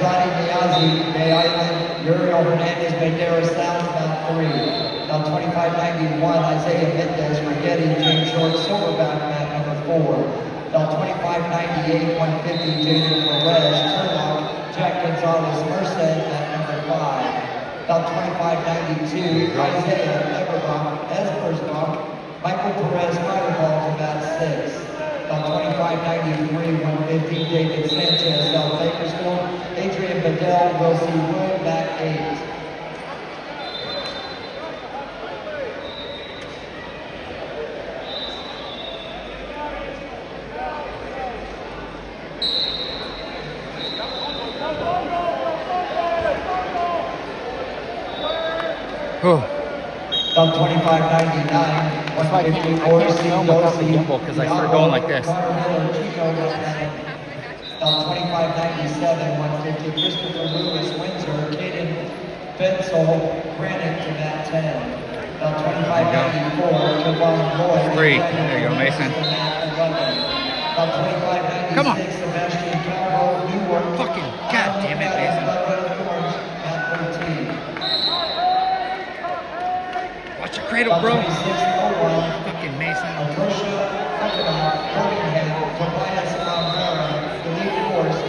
Johnny Niazi, Bay Island, Uriel Hernandez, Banderas Sound, about 3. About 2591, Isaiah Mendez, Rigetti, James Short, Silverback, mat number 4. About 2598, 150, Jaden Perez, Turlock, Jack Gonzalez, Merced, mat number 5. About 2592, Isaiah Everbach, Michael Perez, Fireball, about 6. About 2593, 150, David Sanchez, South Bakersfield, Adrian Bedell, Wilsie Wood, mat 8. About 2599, 150, Orsi, Dorsey, because I start going like this. About 2597, 150, Christopher Lewis, Windsor, Caden Bensel, Granite to mat 10. About 2594, Kevon Lloyd. 3. There you go, Mason. About 2596, Come on. Sebastian Calvo, Newark. Fucking goddamn it, Mason. Mat 13. Watch your cradle, bro. Fucking Mason. Tobias Alvera, the lead force.